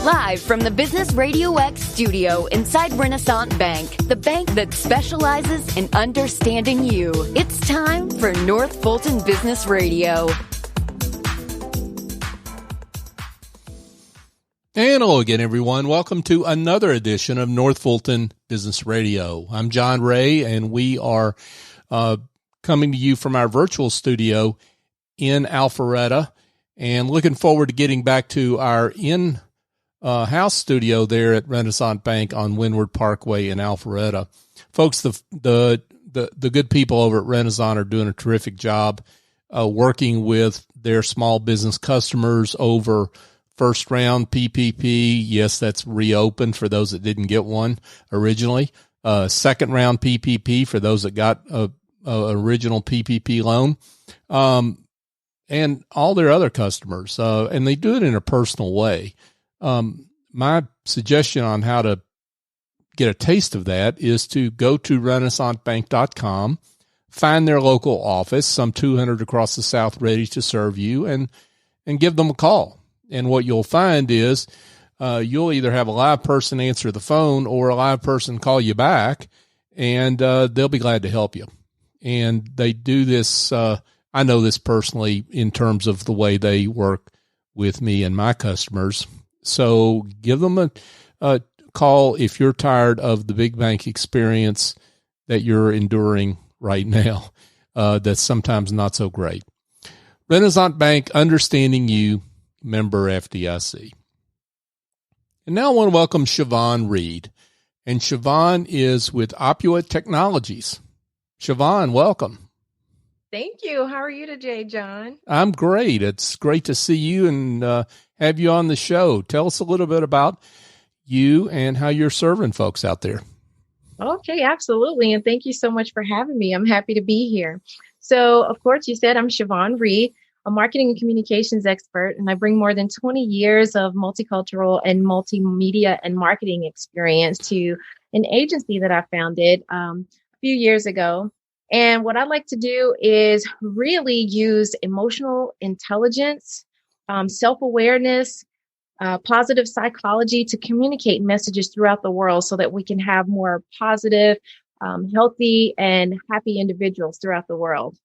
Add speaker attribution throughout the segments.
Speaker 1: Live from the Business RadioX studio inside Renaissance Bank, the bank that specializes in understanding you. It's time for North Fulton Business Radio.
Speaker 2: And hello again, everyone. Welcome to another edition of North Fulton Business Radio. I'm John Ray, and we are coming to you from our virtual studio in Alpharetta, and looking forward to getting back to our in-house studio there at Renaissance Bank on Windward Parkway in Alpharetta. Folks, the good people over at Renaissance are doing a terrific job working with their small business customers over first round PPP. Yes, that's reopened for those that didn't get one originally. Second round PPP for those that got a original PPP loan. And all their other customers, and they do it in a personal way. My suggestion on how to get a taste of that is to go to renaissancebank.com, find their local office, some 200 across the South, ready to serve you, and give them a call. And what you'll find is you'll either have a live person answer the phone or a live person call you back, and they'll be glad to help you. And they do this. I know this personally in terms of the way they work with me and my customers. So give them a call if you're tired of the big bank experience that you're enduring right now. That's sometimes not so great. Renaissance Bank, understanding you, member FDIC. And now I want to welcome Shavonne Reed. And Shavonne is with OPUA Technologies. Shavonne, welcome.
Speaker 3: Thank you. How are you today, John?
Speaker 2: I'm great. It's great to see you and have you on the show. Tell us a little bit about you and how you're serving folks out there.
Speaker 3: Okay, absolutely. And thank you so much for having me. I'm happy to be here. So, of course, you said I'm Shavonne Reed, a marketing and communications expert, and I bring more than 20 years of multicultural and multimedia and marketing experience to an agency that I founded a few years ago. And what I like to do is really use emotional intelligence, self-awareness, positive psychology to communicate messages throughout the world so that we can have more positive, healthy, and happy individuals throughout the world.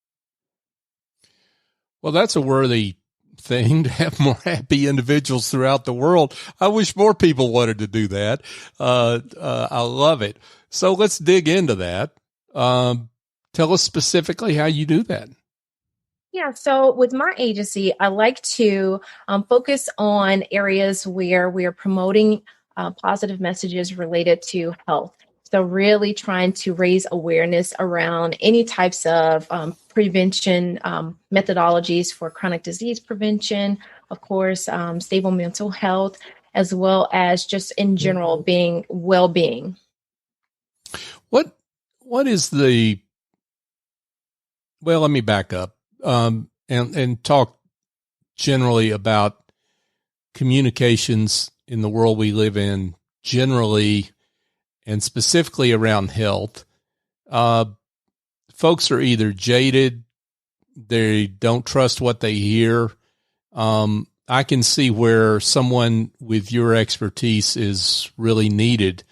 Speaker 2: Well, that's a worthy thing to have more happy individuals throughout the world. I wish more people wanted to do that. I love it. So let's dig into that. Tell us specifically how you do that.
Speaker 3: Yeah, so with my agency, I like to focus on areas where we are promoting positive messages related to health. So really trying to raise awareness around any types of prevention methodologies for chronic disease prevention, of course, stable mental health, as well as just in general being well-being.
Speaker 2: What is the... Well, let me back up and talk generally about communications in the world we live in generally and specifically around health. Folks are either jaded, they don't trust what they hear. I can see where someone with your expertise is really needed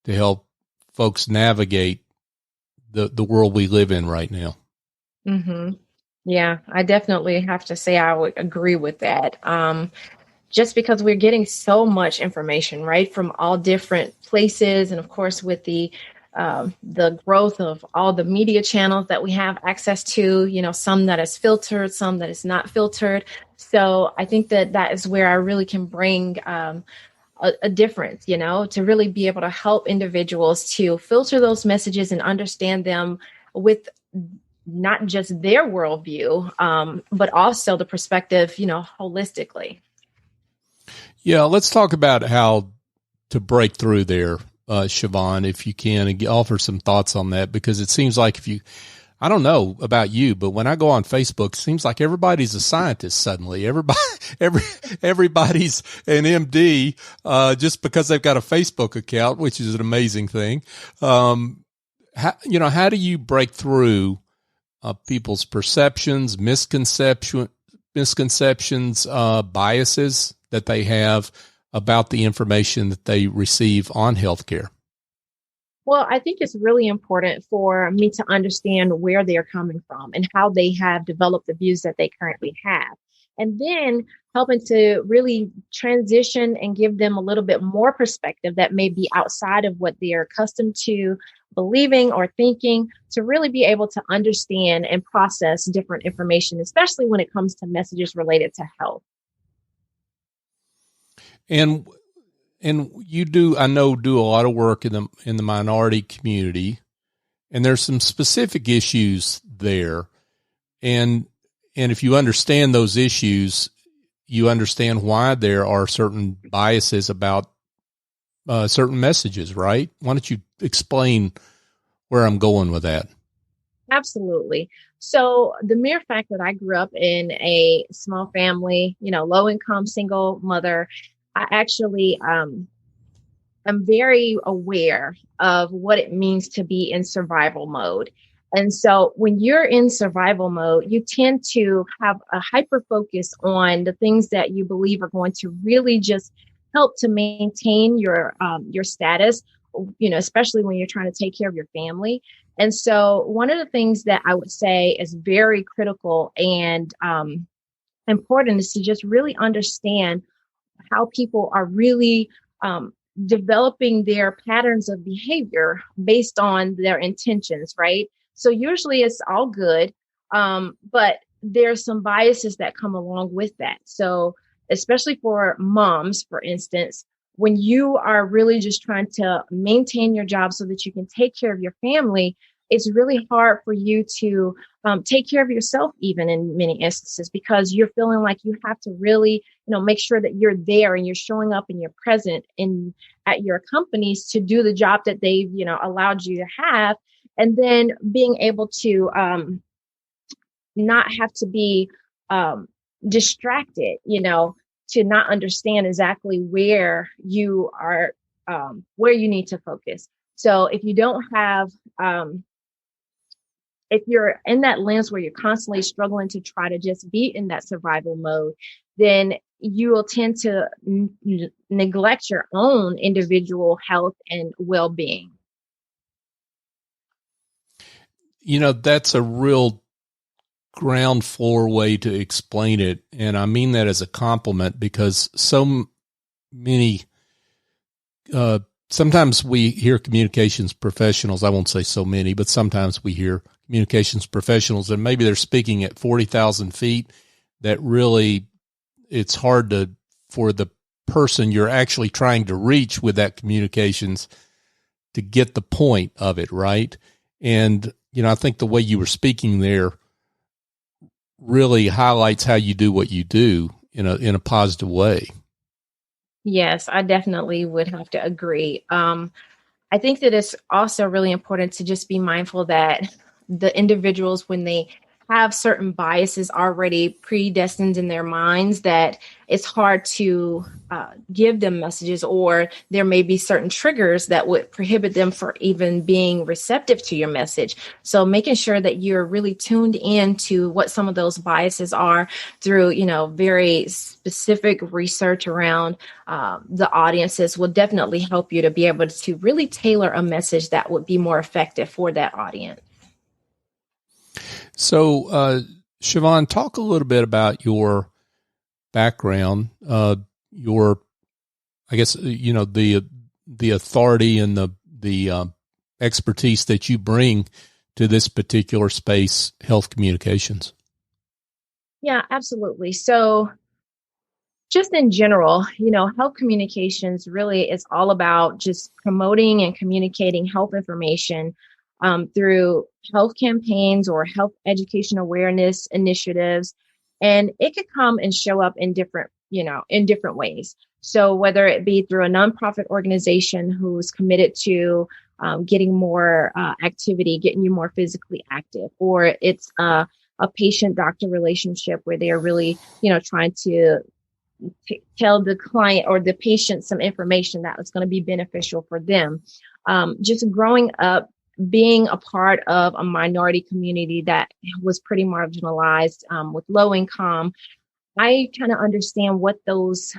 Speaker 2: to help folks navigate the world we live in right now.
Speaker 3: Mm-hmm. Yeah, I definitely have to say I would agree with that. Just because we're getting so much information, right, from all different places. And of course, with the growth of all the media channels that we have access to, some that is filtered, some that is not filtered. So I think that is where I really can bring a difference, to really be able to help individuals to filter those messages and understand them with not just their worldview, but also the perspective, holistically.
Speaker 2: Yeah, let's talk about how to break through there, Shavonne, if you can, and offer some thoughts on that, because it seems like I don't know about you, but when I go on Facebook, it seems like everybody's a scientist suddenly. Everybody's an MD, just because they've got a Facebook account, which is an amazing thing. How do you break through people's perceptions, misconceptions, biases that they have about the information that they receive on healthcare?
Speaker 3: Well, I think it's really important for me to understand where they're coming from and how they have developed the views that they currently have. And then helping to really transition and give them a little bit more perspective that may be outside of what they're accustomed to believing or thinking, to really be able to understand and process different information, especially when it comes to messages related to health.
Speaker 2: And you do, I know, do a lot of work in the minority community, and there's some specific issues there. And if you understand those issues, you understand why there are certain biases about certain messages, right? Why don't you explain where I'm going with that?
Speaker 3: Absolutely. So the mere fact that I grew up in a small family, low income single mother, I actually am very aware of what it means to be in survival mode. And so when you're in survival mode, you tend to have a hyper focus on the things that you believe are going to really just help to maintain your status, especially when you're trying to take care of your family. And so one of the things that I would say is very critical and important is to just really understand how people are really developing their patterns of behavior based on their intentions, right? So usually it's all good, but there's some biases that come along with that. So especially for moms, for instance, when you are really just trying to maintain your job so that you can take care of your family, it's really hard for you to take care of yourself, even in many instances, because you're feeling like you have to really, make sure that you're there and you're showing up and you're present at your companies to do the job that they've, allowed you to have. And then being able to not have to be distracted, to not understand exactly where you are, where you need to focus. So if you don't have, if you're in that lens where you're constantly struggling to try to just be in that survival mode, then you will tend to neglect your own individual health and well-being.
Speaker 2: That's a real ground floor way to explain it. And I mean that as a compliment, because so many, sometimes we hear communications professionals, I won't say so many, but sometimes we hear communications professionals, and maybe they're speaking at 40,000 feet, that really it's hard for the person you're actually trying to reach with that communications to get the point of it, right? And, I think the way you were speaking there really highlights how you do what you do in a positive way.
Speaker 3: Yes, I definitely would have to agree. I think that it's also really important to just be mindful that the individuals, when they have certain biases already predestined in their minds, that it's hard to give them messages, or there may be certain triggers that would prohibit them from even being receptive to your message. So making sure that you're really tuned in to what some of those biases are through, very specific research around the audiences will definitely help you to be able to really tailor a message that would be more effective for that audience.
Speaker 2: So, Shavonne, talk a little bit about your background, I guess, the authority and the expertise that you bring to this particular space, health communications.
Speaker 3: Yeah, absolutely. So just in general, health communications really is all about just promoting and communicating health information through health campaigns or health education awareness initiatives. And it could come and show up in different ways. So whether it be through a nonprofit organization who's committed to getting more activity, getting you more physically active, or it's a patient-doctor relationship where they are really, trying to tell the client or the patient some information that is going to be beneficial for them. Just growing up, being a part of a minority community that was pretty marginalized with low income, I kind of understand what those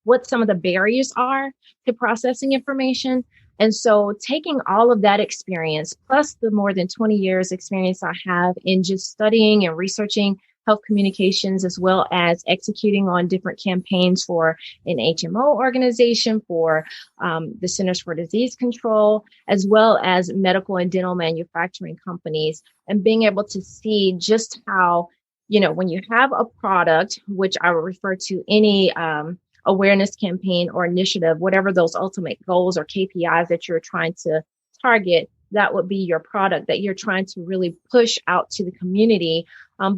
Speaker 3: what some of the barriers are to processing information. And so taking all of that experience, plus the more than 20 years experience I have in just studying and researching health communications, as well as executing on different campaigns for an HMO organization, for the Centers for Disease Control, as well as medical and dental manufacturing companies, and being able to see just how, when you have a product, which I would refer to any awareness campaign or initiative, whatever those ultimate goals or KPIs that you're trying to target, that would be your product that you're trying to really push out to the community.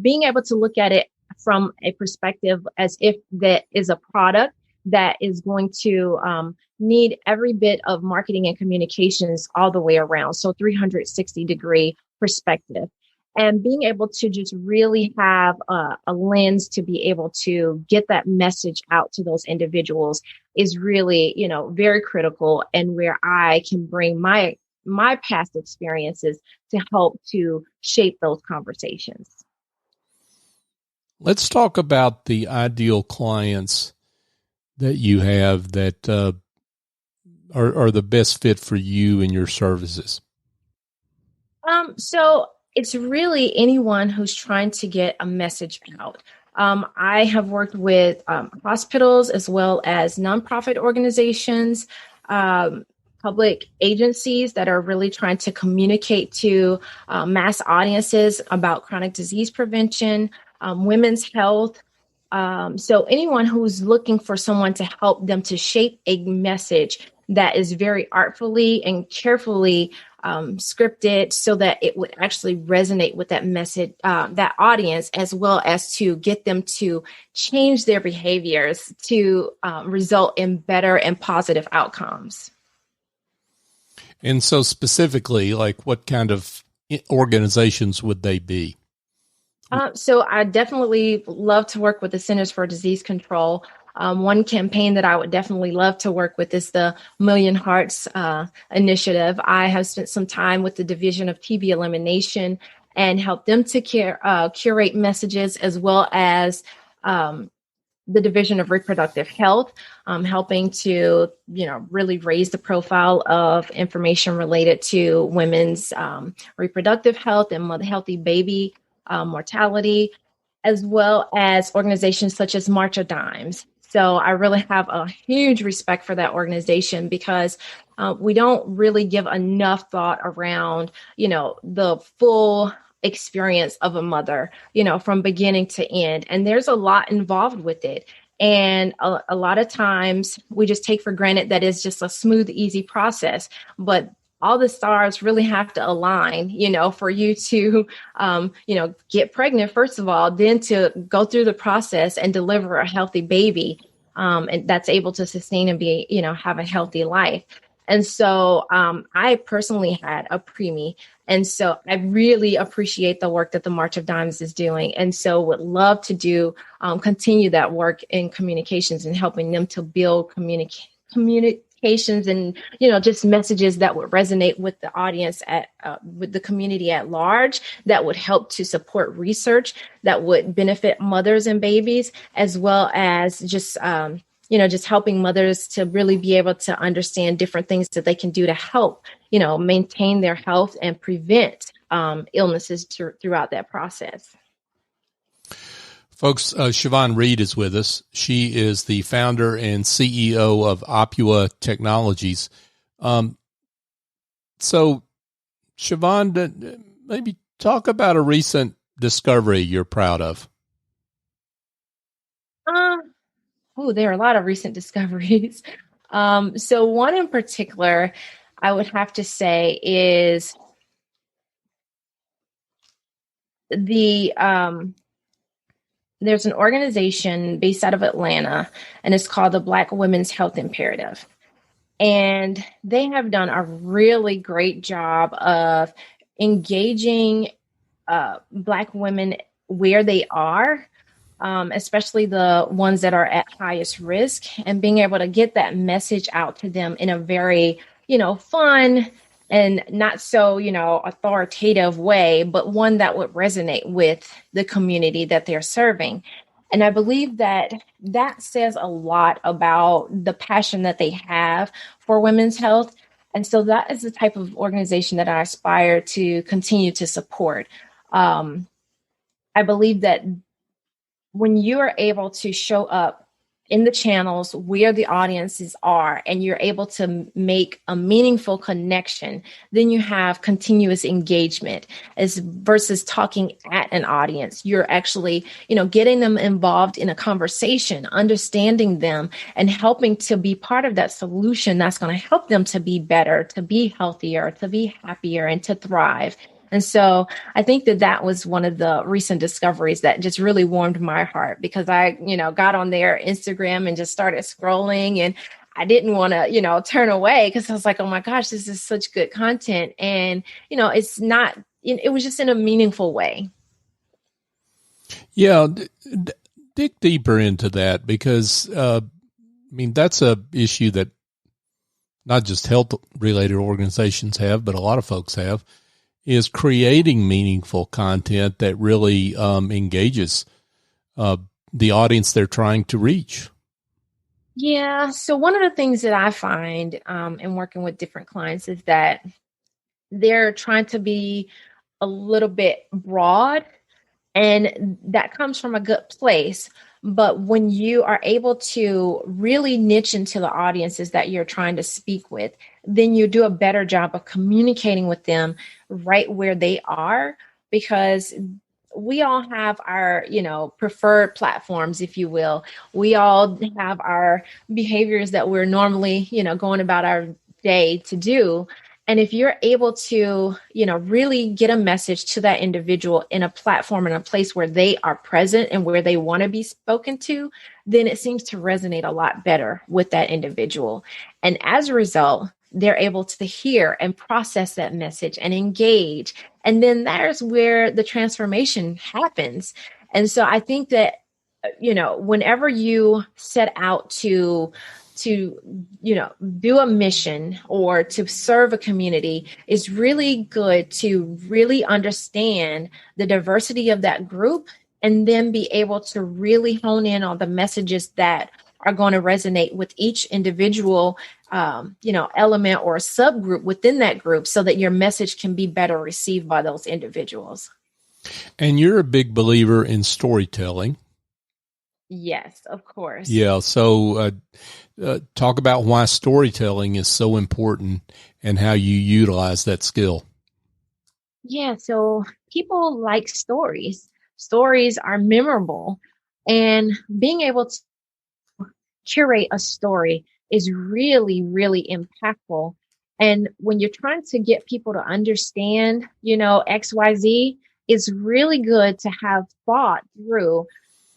Speaker 3: Being able to look at it from a perspective as if that is a product that is going to need every bit of marketing and communications all the way around. So 360-degree perspective. And being able to just really have a lens to be able to get that message out to those individuals is really, very critical, and where I can bring my past experiences to help to shape those conversations.
Speaker 2: Let's talk about the ideal clients that you have that are the best fit for you and your services.
Speaker 3: So it's really anyone who's trying to get a message out. I have worked with hospitals as well as nonprofit organizations, public agencies that are really trying to communicate to mass audiences about chronic disease prevention, women's health. So anyone who's looking for someone to help them to shape a message that is very artfully and carefully scripted so that it would actually resonate with that message, that audience, as well as to get them to change their behaviors to result in better and positive outcomes.
Speaker 2: And so specifically, like what kind of organizations would they be?
Speaker 3: So I definitely love to work with the Centers for Disease Control. One campaign that I would definitely love to work with is the Million Hearts initiative. I have spent some time with the Division of TB Elimination and helped them to curate messages, as well as the Division of Reproductive Health, helping to, really raise the profile of information related to women's reproductive health and healthy baby mortality, as well as organizations such as March of Dimes. So I really have a huge respect for that organization because we don't really give enough thought around, the full experience of a mother, from beginning to end. And there's a lot involved with it. And a lot of times we just take for granted that it's just a smooth, easy process. But all the stars really have to align, for you to, get pregnant, first of all, then to go through the process and deliver a healthy baby, and that's able to sustain and be, have a healthy life. And so I personally had a preemie. And so I really appreciate the work that the March of Dimes is doing. And so would love to continue that work in communications and helping them to build communications and, just messages that would resonate with the audience with the community at large, that would help to support research that would benefit mothers and babies, as well as just, just helping mothers to really be able to understand different things that they can do to help, maintain their health and prevent illnesses throughout that process.
Speaker 2: Folks, Shavonne Reed is with us. She is the founder and CEO of OPUA Technologies. So, Shavonne, maybe talk about a recent discovery you're proud of.
Speaker 3: There are a lot of recent discoveries. So one in particular, I would have to say is there's an organization based out of Atlanta, and it's called the Black Women's Health Imperative. And they have done a really great job of engaging Black women where they are, especially the ones that are at highest risk, and being able to get that message out to them in a very, fun and not so, authoritative way, but one that would resonate with the community that they're serving. And I believe that that says a lot about the passion that they have for women's health. And so that is the type of organization that I aspire to continue to support. I believe that when you are able to show up in the channels where the audiences are, and you're able to make a meaningful connection, then you have continuous engagement as versus talking at an audience. You're actually, getting them involved in a conversation, understanding them, and helping to be part of that solution that's going to help them to be better, to be healthier, to be happier, and to thrive. And so I think that that was one of the recent discoveries that just really warmed my heart, because I, got on their Instagram and just started scrolling, and I didn't want to, turn away, because I was like, oh my gosh, this is such good content. And, it's not, it was just in a meaningful way.
Speaker 2: Yeah. Dig deeper into that, because, that's a issue that not just health related organizations have, but a lot of folks have, is creating meaningful content that really engages the audience they're trying to reach.
Speaker 3: Yeah. So one of the things that I find in working with different clients is that they're trying to be a little bit broad, and that comes from a good place. But when you are able to really niche into the audiences that you're trying to speak with, then you do a better job of communicating with them right where they are, because we all have our, preferred platforms, if you will. We all have our behaviors that we're normally, going about our day to do. And if you're able to, really get a message to that individual in a platform, in a place where they are present and where they want to be spoken to, then it seems to resonate a lot better with that individual. And as a result, they're able to hear and process that message and engage. And then there's where the transformation happens. And so I think that, whenever you set out to do a mission or to serve a community, is really good to really understand the diversity of that group, and then be able to really hone in on the messages that are going to resonate with each individual, element or subgroup within that group, so that your message can be better received by those individuals.
Speaker 2: And you're a big believer in storytelling.
Speaker 3: Yes, of course.
Speaker 2: Yeah. So talk about why storytelling is so important and how you utilize that skill.
Speaker 3: Yeah. So people like stories. Stories are memorable, and being able to curate a story is really, really impactful. And when you're trying to get people to understand, XYZ, it's really good to have thought through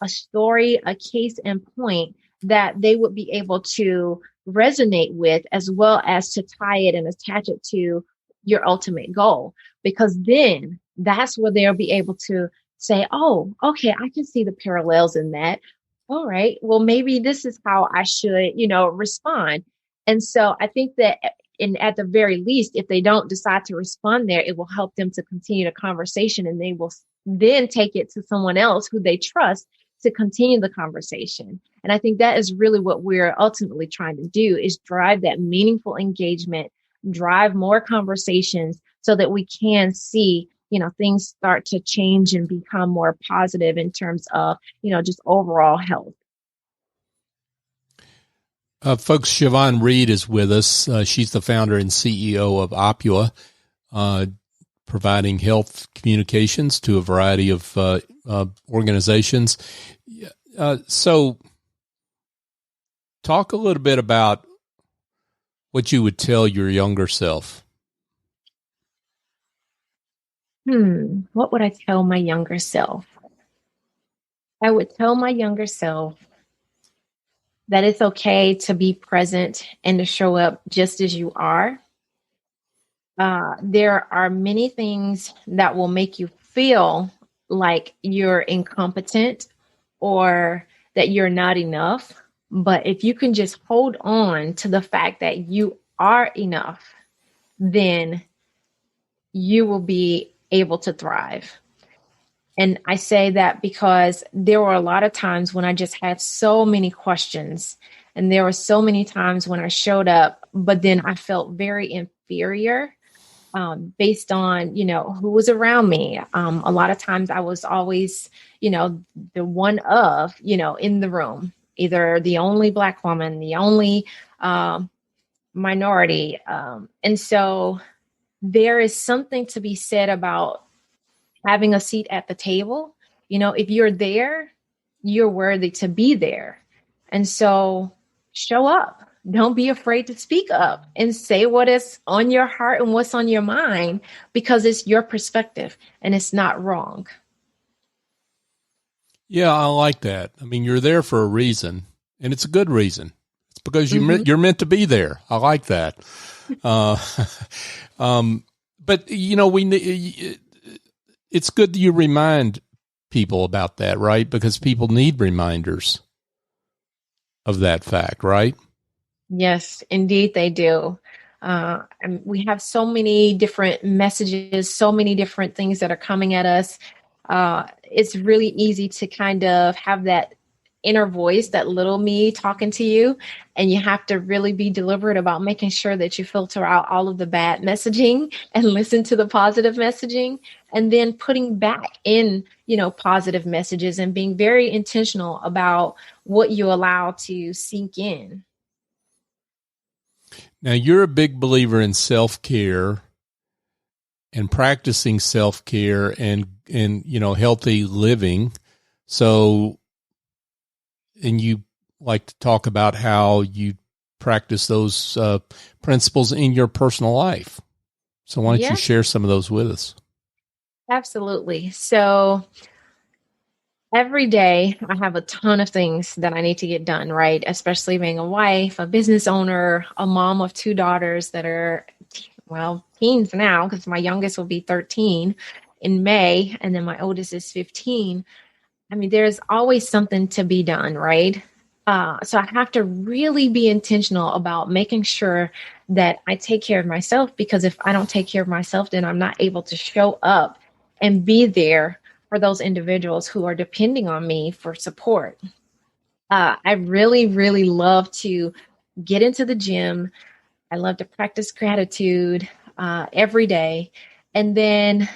Speaker 3: a story, a case in point that they would be able to resonate with, as well as to tie it and attach it to your ultimate goal. Because then that's where they'll be able to say, oh, okay, I can see the parallels in that. All right, well, maybe this is how I should, respond. And so I think that at the very least, if they don't decide to respond there, it will help them to continue the conversation, and they will then take it to someone else who they trust to continue the conversation. And I think that is really what we're ultimately trying to do, is drive that meaningful engagement, drive more conversations, so that we can see, things start to change and become more positive in terms of, just overall health.
Speaker 2: Folks, Shavonne Reed is with us. She's the founder and CEO of OPUA, providing health communications to a variety of organizations. So talk a little bit about what you would tell your younger self.
Speaker 3: What would I tell my younger self? I would tell my younger self that it's okay to be present and to show up just as you are. There are many things that will make you feel like you're incompetent or that you're not enough. But if you can just hold on to the fact that you are enough, then you will be able to thrive. And I say that because there were a lot of times when I just had so many questions, and there were so many times when I showed up, but then I felt very inferior based on, who was around me. A lot of times I was always, the one of, in the room, either the only Black woman, the only minority. And so there is something to be said about having a seat at the table. If you're there, you're worthy to be there. And so show up. Don't be afraid to speak up and say what is on your heart and what's on your mind, because it's your perspective and it's not wrong.
Speaker 2: Yeah, I like that. I mean, you're there for a reason, and it's a good reason. It's because you're meant to be there. I like that. But it's good that you remind people about that, right? Because people need reminders of that fact, right?
Speaker 3: Yes, indeed they do. And we have so many different messages, so many different things that are coming at us. It's really easy to kind of have that inner voice, that little me talking to you. And you have to really be deliberate about making sure that you filter out all of the bad messaging and listen to the positive messaging, and then putting back in, positive messages, and being very intentional about what you allow to sink in.
Speaker 2: Now, you're a big believer in self-care and practicing self-care and healthy living. So, and you like to talk about how you practice those principles in your personal life. So why don't you share some of those with us?
Speaker 3: Absolutely. So every day I have a ton of things that I need to get done, right? Especially being a wife, a business owner, a mom of 2 daughters that are, teens now, because my youngest will be 13 in May, and then my oldest is 15. I mean, there's always something to be done, right? So I have to really be intentional about making sure that I take care of myself, because if I don't take care of myself, then I'm not able to show up and be there for those individuals who are depending on me for support. I really, really love to get into the gym. I love to practice gratitude every day. And then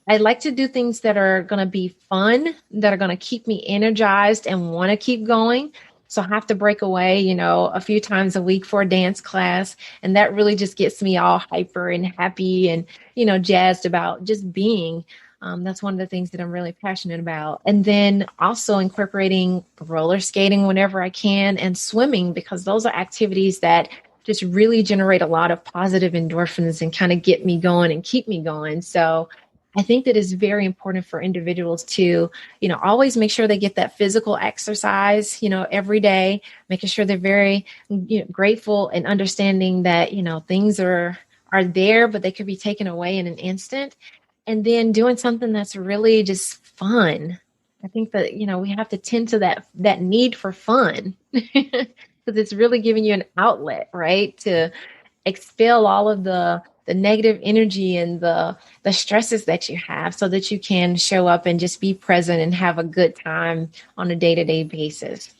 Speaker 3: I like to do things that are going to be fun, that are going to keep me energized and want to keep going. So I have to break away, a few times a week for a dance class. And that really just gets me all hyper and happy and, jazzed about just being. That's one of the things that I'm really passionate about. And then also incorporating roller skating whenever I can, and swimming, because those are activities that just really generate a lot of positive endorphins and kind of get me going and keep me going. So I think that it's very important for individuals to, always make sure they get that physical exercise, every day, making sure they're very grateful and understanding that, things are there, but they could be taken away in an instant. And then doing something that's really just fun. I think that, we have to tend to that need for fun, because it's really giving you an outlet, right? To expel all of the negative energy and the stresses that you have, so that you can show up and just be present and have a good time on a day-to-day basis.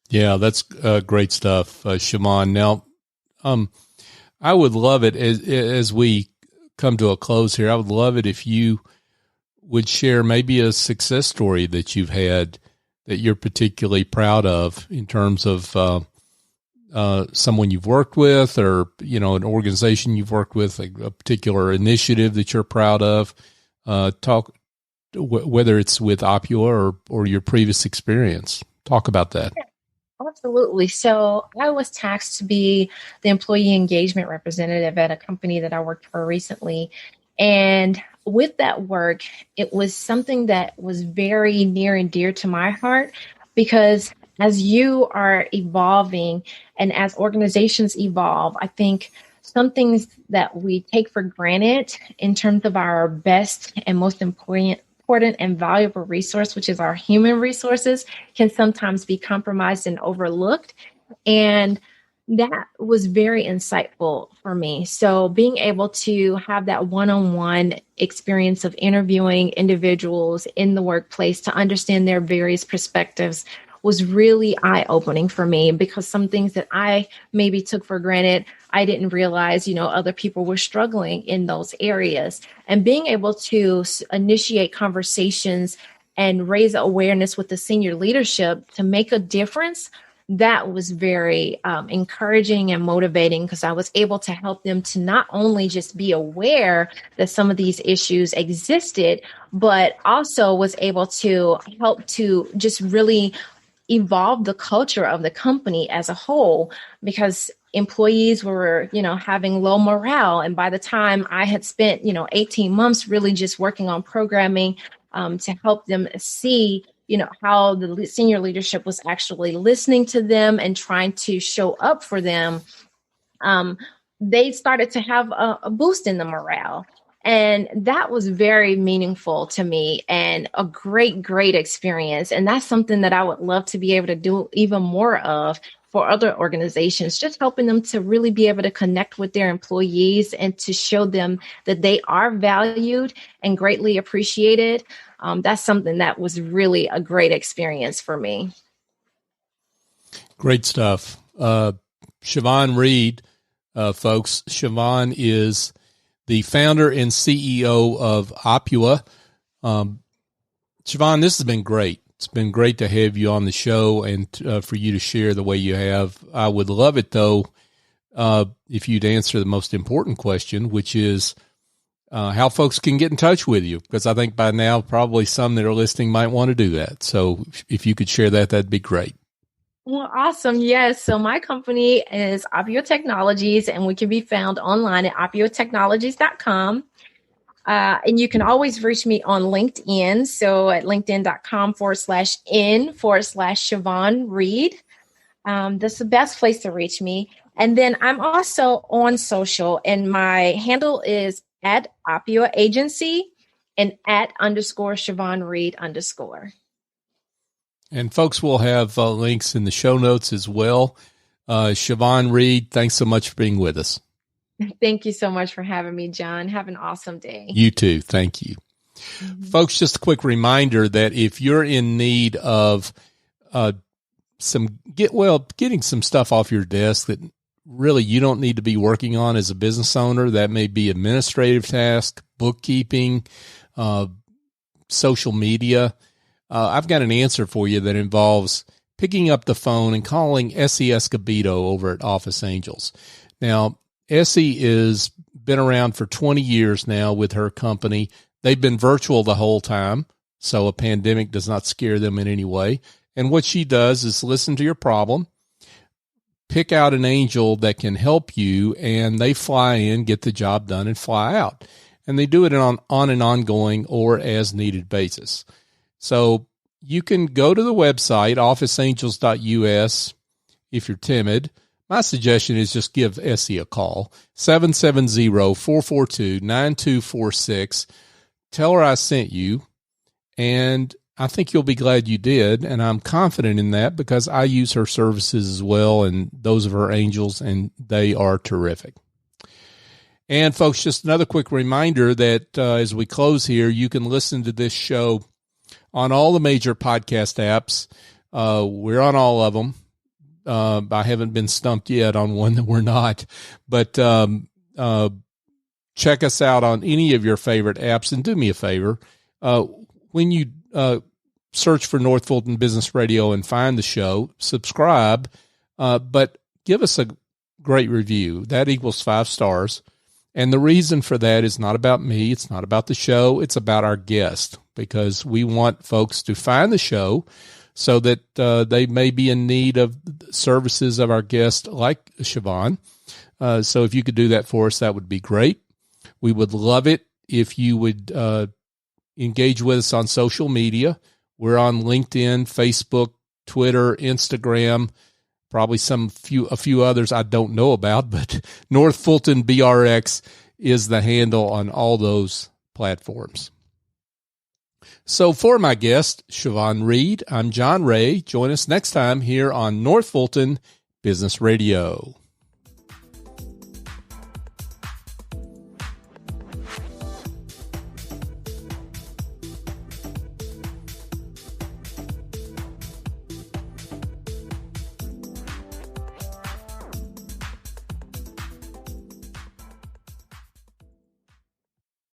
Speaker 2: Yeah, that's great stuff, Shavonne. Now, I would love it as we come to a close here. I would love it if you would share maybe a success story that you've had that you're particularly proud of, in terms of someone you've worked with, or, an organization you've worked with, a particular initiative that you're proud of. Whether it's with OPUA or your previous experience. Talk about that.
Speaker 3: Absolutely. So I was tasked to be the employee engagement representative at a company that I worked for recently. And with that work, it was something that was very near and dear to my heart, because as you are evolving and as organizations evolve, I think some things that we take for granted in terms of our best and most important and valuable resource, which is our human resources, can sometimes be compromised and overlooked. And That was very insightful for me. So being able to have that one-on-one experience of interviewing individuals in the workplace to understand their various perspectives was really eye-opening for me, because some things that I maybe took for granted, I didn't realize, other people were struggling in those areas. And being able to initiate conversations and raise awareness with the senior leadership to make a difference, that was very encouraging and motivating, because I was able to help them to not only just be aware that some of these issues existed, but also was able to help to just really evolve the culture of the company as a whole, because employees were, having low morale. And by the time I had spent, 18 months really just working on programming to help them see how the senior leadership was actually listening to them and trying to show up for them, they started to have a boost in the morale. And that was very meaningful to me and a great, great experience. And that's something that I would love to be able to do even more of for other organizations, just helping them to really be able to connect with their employees and to show them that they are valued and greatly appreciated. That's something that was really a great experience for me.
Speaker 2: Great stuff. Shavonne Reed, folks. Shavonne is the founder and CEO of OPUA. Shavonne, this has been great. It's been great to have you on the show and for you to share the way you have. I would love it, though, if you'd answer the most important question, which is how folks can get in touch with you, because I think by now probably some that are listening might want to do that. So if you could share that, that'd be great.
Speaker 3: Well, awesome. Yes. So my company is OPUA Technologies, and we can be found online at opuatechnologies.com. And you can always reach me on LinkedIn. So at linkedin.com/n/Shavonne Reed. That's the best place to reach me. And then I'm also on social, and my handle is at OPUA Agency and @_Shavonne Reed _.
Speaker 2: And folks will have links in the show notes as well. Shavonne Reed, thanks so much for being with us.
Speaker 3: Thank you so much for having me, John. Have an awesome day.
Speaker 2: You too. Thank you. Mm-hmm. Folks, just a quick reminder that if you're in need of getting some stuff off your desk that really you don't need to be working on as a business owner, that may be administrative tasks, bookkeeping, social media, I've got an answer for you that involves picking up the phone and calling Essie Escobedo over at Office Angels. Now, Essie has been around for 20 years now with her company. They've been virtual the whole time, so a pandemic does not scare them in any way. And what she does is listen to your problem, pick out an angel that can help you, and they fly in, get the job done, and fly out. And they do it on an ongoing or as needed basis. So you can go to the website, officeangels.us, if you're timid. My suggestion is just give Essie a call, 770-442-9246. Tell her I sent you, and I think you'll be glad you did, and I'm confident in that because I use her services as well and those of her angels, and they are terrific. And, folks, just another quick reminder that as we close here, you can listen to this show on all the major podcast apps. We're on all of them. I haven't been stumped yet on one that we're not, but check us out on any of your favorite apps, and do me a favor. When you search for North Fulton Business Radio and find the show, subscribe, but give us a great review. That equals 5 stars. And the reason for that is not about me. It's not about the show. It's about our guest, because we want folks to find the show so that they may be in need of services of our guest like Shavonne. So if you could do that for us, that would be great. We would love it if you would engage with us on social media. We're on LinkedIn, Facebook, Twitter, Instagram, probably a few others I don't know about, but North Fulton BRX is the handle on all those platforms. So for my guest, Shavonne Reed, I'm John Ray. Join us next time here on North Fulton Business Radio.